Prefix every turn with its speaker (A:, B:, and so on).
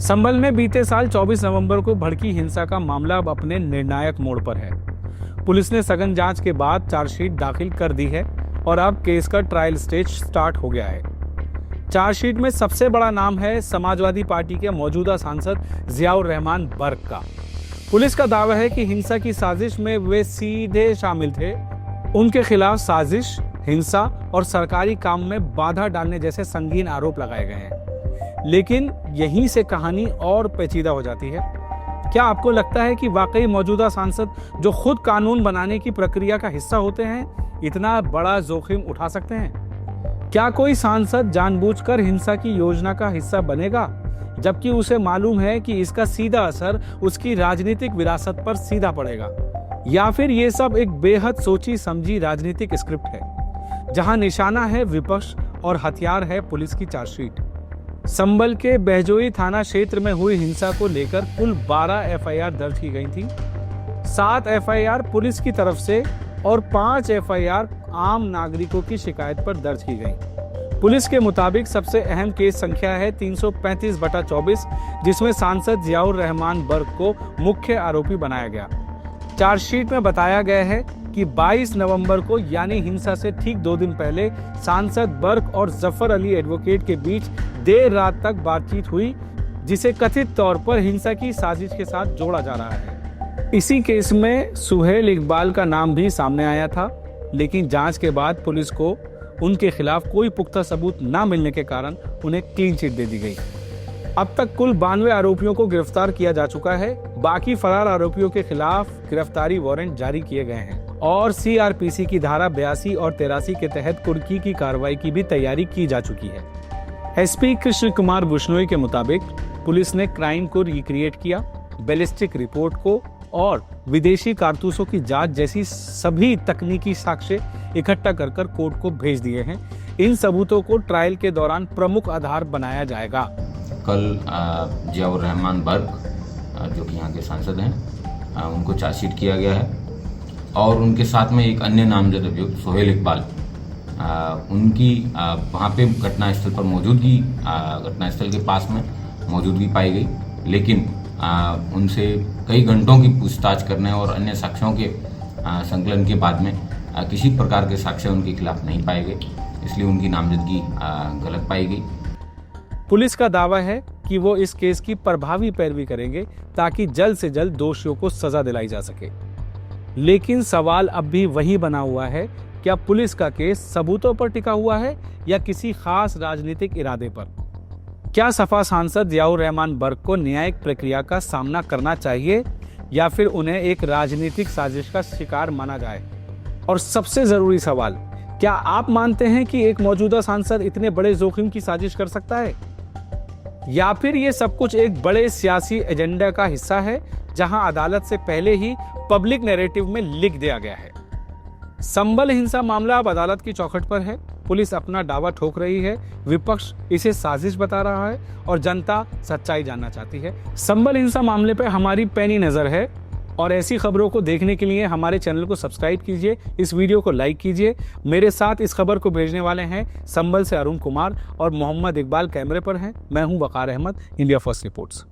A: संभल में बीते साल 24 नवंबर को भड़की हिंसा का मामला अब अपने निर्णायक मोड़ पर है। पुलिस ने सघन जांच के बाद चार्जशीट दाखिल कर दी है और अब केस का ट्रायल स्टेज स्टार्ट हो गया है। चार्जशीट में सबसे बड़ा नाम है समाजवादी पार्टी के मौजूदा सांसद जियाउर रहमान बर्क का। पुलिस का दावा है कि हिंसा की साजिश में वे सीधे शामिल थे। उनके खिलाफ साजिश, हिंसा और सरकारी काम में बाधा डालने जैसे संगीन आरोप लगाए गए हैं। लेकिन यहीं से कहानी और पेचीदा हो जाती है। क्या आपको लगता है कि वाकई मौजूदा सांसद, जो खुद कानून बनाने की प्रक्रिया का हिस्सा होते हैं, इतना बड़ा जोखिम उठा सकते हैं? क्या कोई सांसद जानबूझकर हिंसा की योजना का हिस्सा बनेगा, जबकि उसे मालूम है कि इसका सीधा असर उसकी राजनीतिक विरासत पर सीधा पड़ेगा? या फिर ये सब एक बेहद सोची समझी राजनीतिक स्क्रिप्ट है, जहां निशाना है विपक्ष और हथियार है पुलिस की चार्जशीट? संभल के बहजोई थाना क्षेत्र में हुई हिंसा को लेकर कुल 12 एफआईआर दर्ज की गई थी। 7 एफआईआर पुलिस की तरफ से और 5 एफआईआर आम नागरिकों की शिकायत पर दर्ज की गई। पुलिस के मुताबिक सबसे अहम केस संख्या है 335/24, जिसमें सांसद जियाउर रहमान बर्क को मुख्य आरोपी बनाया गया। चार्जशीट में बताया गया है कि 22 नवंबर को यानी हिंसा से ठीक 2 दिन पहले सांसद बर्क और जफर अली एडवोकेट के बीच देर रात तक बातचीत हुई, जिसे कथित तौर पर हिंसा की साजिश के साथ जोड़ा जा रहा है। इसी केस में सुहेल इकबाल का नाम भी सामने आया था, लेकिन जांच के बाद पुलिस को उनके खिलाफ कोई पुख्ता सबूत न मिलने के कारण उन्हें क्लीन चिट दे दी गई। अब तक कुल 92 आरोपियों को गिरफ्तार किया जा चुका है। बाकी फरार आरोपियों के खिलाफ गिरफ्तारी वारंट जारी किए गए हैं और सीआरपीसी की धारा 82 और 83 के तहत कुर्की की कार्रवाई की भी तैयारी की जा चुकी है। एसपी कृष्ण कुमार बिश्नोई के मुताबिक पुलिस ने क्राइम को रिक्रिएट किया, बैलिस्टिक रिपोर्ट को और विदेशी कारतूसों की जांच जैसी सभी तकनीकी साक्ष्य इकट्ठा कर कोर्ट को भेज दिए हैं। इन सबूतों को ट्रायल के दौरान प्रमुख आधार बनाया जाएगा।
B: कल जियाउर रहमान बर्क, जो कि यहाँ के सांसद हैं, उनको चार्जशीट किया गया है और उनके साथ में एक अन्य नामजद अभियुक्त सुहेल इकबाल, उनकी वहाँ पे घटनास्थल पर मौजूदगी, घटनास्थल के पास में मौजूदगी पाई गई, लेकिन उनसे कई घंटों की पूछताछ करने और अन्य साक्ष्यों के संकलन के बाद में किसी प्रकार के साक्ष्य उनके खिलाफ नहीं पाए गए, इसलिए उनकी नामजदगी गलत पाई गई।
A: पुलिस का दावा है कि वो इस केस की प्रभावी पैरवी करेंगे ताकि जल्द से जल्द दोषियों को सजा दिलाई जा सके। लेकिन सवाल अब भी वही बना हुआ है, क्या पुलिस का केस सबूतों पर टिका हुआ है या किसी खास राजनीतिक इरादे पर? क्या सपा सांसद जियाउर रहमान बर्क को न्यायिक प्रक्रिया का सामना करना चाहिए या फिर उन्हें एक राजनीतिक साजिश का शिकार माना जाए? और सबसे जरूरी सवाल, क्या आप मानते हैं कि एक मौजूदा सांसद इतने बड़े जोखिम की साजिश कर सकता है, या फिर ये सब कुछ एक बड़े सियासी एजेंडा का हिस्सा है, जहां अदालत से पहले ही पब्लिक नैरेटिव में लिख दिया गया है? संभल हिंसा मामला अब अदालत की चौखट पर है। पुलिस अपना दावा ठोक रही है, विपक्ष इसे साजिश बता रहा है और जनता सच्चाई जानना चाहती है। संभल हिंसा मामले पर हमारी पैनी नजर है और ऐसी खबरों को देखने के लिए हमारे चैनल को सब्सक्राइब कीजिए, इस वीडियो को लाइक कीजिए। मेरे साथ इस खबर को भेजने वाले हैं संभल से अरुण कुमार और मोहम्मद इकबाल कैमरे पर हैं। मैं हूं वकार अहमद, इंडिया फर्स्ट रिपोर्ट्स।